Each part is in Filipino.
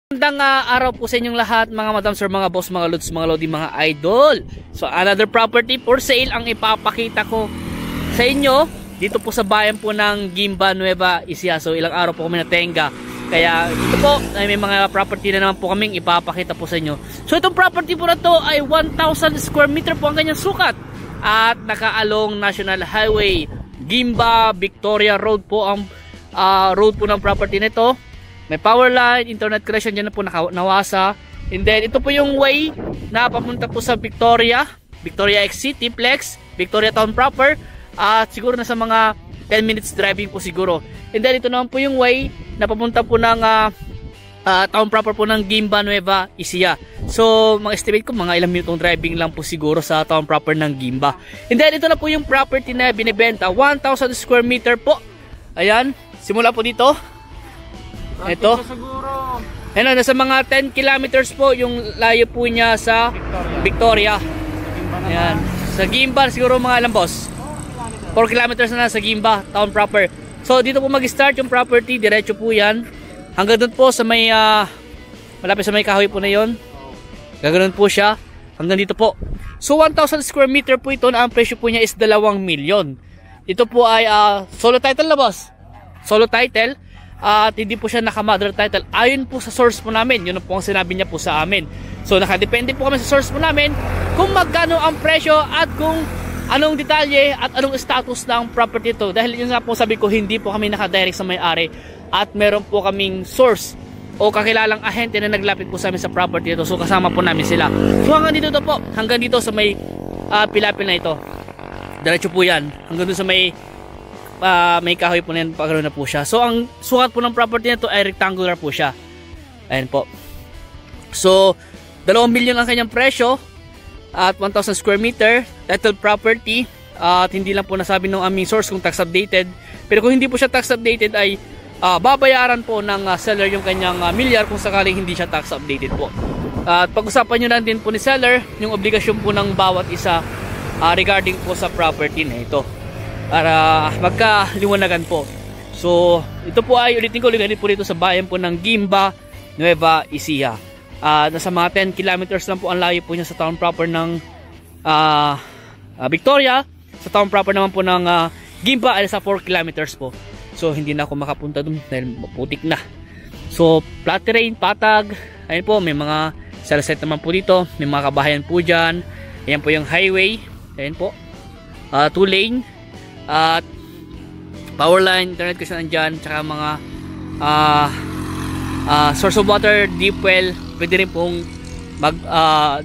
Magandang araw po sa inyong lahat mga madam sir, mga boss, mga lods, mga lodi, mga idol. So another property for sale ang ipapakita ko sa inyo dito po sa bayan po ng Guimba, Nueva Ecija. So ilang araw po kami natenga, kaya ito po ay may mga property na naman po kaming ipapakita po sa inyo. So itong property po na to ay 1,000 square meter po ang kanyang sukat at nakaalong National Highway Guimba Victoria Road po ang road po ng property nito. May power line, internet connection dyan na po nawasa. And then ito po yung way na papunta po sa Victoria X City, Plex, Victoria Town proper. At siguro nasa mga 10 minutes driving po siguro. And then ito naman po yung way na papunta po ng town proper po ng Guimba, Nueva Ecija. So mga estimate ko mga ilang minutong driving lang po siguro sa town proper ng Guimba. And then ito na po yung property na binibenta, 1,000 square meter po. Ayan, simula po dito. Ito. Ano, nasa mga 10 kilometers po yung layo po niya sa Victoria. Ayan. Sa Guimba siguro mga ilang boss? 4 kilometers na sa Guimba, town proper. So dito po mag-start yung property, diretso po yan. Hanggang doon po sa may malapit sa may kahoy po na yon. Gaganoon po siya hanggang dito po. So 1,000 square meter po ito na ang presyo po niya is 2 milyon. Ito po ay solo title na boss. Solo title. At hindi po siya naka-mother title ayon po sa source po namin. Yun po ang sinabi niya po sa amin. So nakadepende po kami sa source po namin kung magkano ang presyo at kung anong detalye at anong status ng property ito. Dahil yun nga po sabi ko, hindi po kami nakadirect sa may-ari at meron po kaming source o kakilalang ahente na naglapit po sa amin sa property ito. So kasama po namin sila. So hanggang dito po, hanggang dito sa may pilapil na ito, diretso po yan hanggang doon sa may kahoy po na yan, pagkaroon na po siya. So ang sukat po ng property na ito ay rectangular po siya. Ayan po. So 2 milyon ang kanyang presyo at 1,000 square meter, title property. At hindi lang po nasabi ng aming source kung tax updated. Pero kung hindi po siya tax updated ay babayaran po ng seller yung kanyang milyar kung sakaling hindi siya tax updated po. At pag-usapan nyo lang din po ni seller yung obligasyon po ng bawat isa regarding po sa property na ito, para magkaliwanagan po. So ito po ay ulitin ko, liganit po dito sa bayan po ng Guimba, Nueva Ecija. Nasa mga 10 kilometers lang po ang layo po niya sa town proper ng Victoria. Sa town proper naman po ng Guimba ay sa 4 kilometers po. So hindi na ako makapunta dun dahil maputik na. So flat terrain, patag. Ayun po, may mga cell site naman po dito. May mga kabahayan po dyan. Ayan po yung highway. Ayan po, 2 lane. At power line, internet kasi nandyan, tsaka mga source of water, deep well, pwede rin pong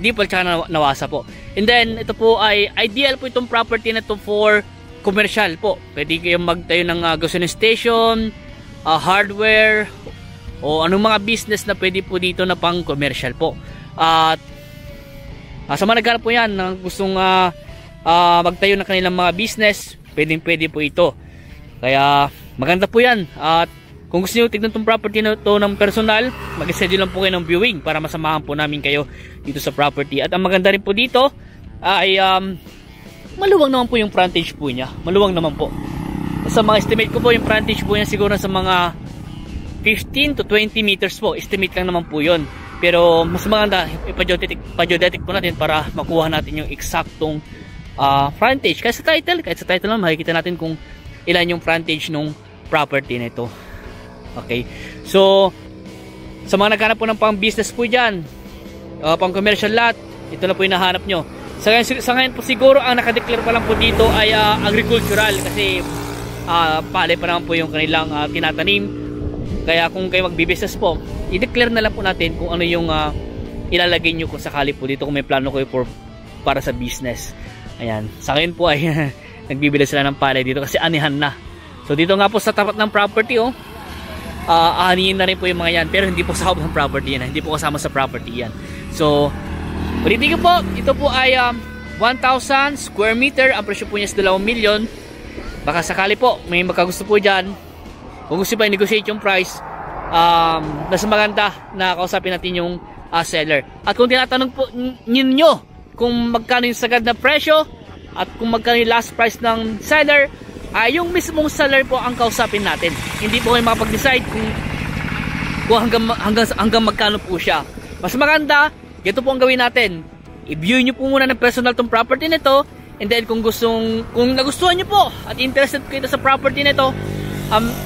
deep well tsaka nawasa po. And then ito po ay ideal po itong property na to for commercial po. Pwede kayong magtayo ng gasoline station, hardware, o anong mga business na pwede po dito na pang commercial po. At sa mga naghanap po yan na gustong magtayo ng kanilang mga business, pwede po ito. Kaya maganda po yan. At kung gusto nyo tignan itong property na ito ng personal, mag-schedule lang po kayo ng viewing para masamahan po namin kayo dito sa property. At ang maganda rin po dito ay maluwang naman po yung frontage po niya. Maluwang naman po. Sa mga estimate ko po, yung frontage po niya siguro sa mga 15 to 20 meters po. Estimate lang naman po yun. Pero mas maganda ipa-geodetic po natin para makuha natin yung eksaktong frontage. Kahit sa title lang makikita natin kung ilan yung frontage nung property na ito. Okay, so sa mga naghanap po ng pang business po dyan, pang commercial lot, ito na po yung nahanap nyo. Sa ngayon po siguro ang nakadeclare pa lang po dito ay agricultural, kasi palay pa naman po yung kanilang tinatanim. Kaya kung kayo magbibusiness po, i-declare na lang po natin kung ano yung ilalagay nyo kung sakali po dito, kung may plano kayo para sa business. Ayan, sa ngayon po ay nagbibili sila ng palay dito kasi anihan na. So dito nga po sa tapat ng property, anihin na rin po yung mga yan, pero hindi po sa ng property yan, hindi po kasama sa property yan. So ulitin ko po, ito po ay 1,000 square meter, ang presyo po niya is 2 milyon. Baka sakali po may magkagusto po dyan, kung gusto pa i-negotiate yung price, nasa maganda na kausapin natin yung seller. At kung tinatanong po ninyo kung magkano yung sagad na presyo at kung magkano yung last price ng seller, yung mismong seller po ang kausapin natin. Hindi po kayo makapag-decide kung hanggang magkano po siya. Mas maganda, ito po ang gawin natin. I-view nyo po muna ng personal tong property nito, and then kung nagustuhan nyo po at interested kayo sa property nito,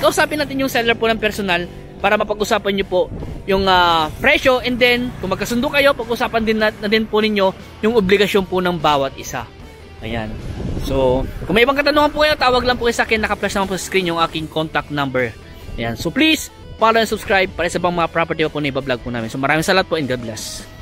kausapin natin yung seller po ng personal para mapag-usapan nyo po yung presyo, and then kung magkasundo kayo, pag-usapan din po ninyo yung obligasyon po ng bawat isa. Ayan. So, kung may ibang katanungan po kayo, tawag lang po kayo sa akin. Naka-flash naman po sa screen yung aking contact number. Ayan. So, please, follow and subscribe para sa ibang mga property po na iba-vlog po namin. So, maraming salamat po and God bless.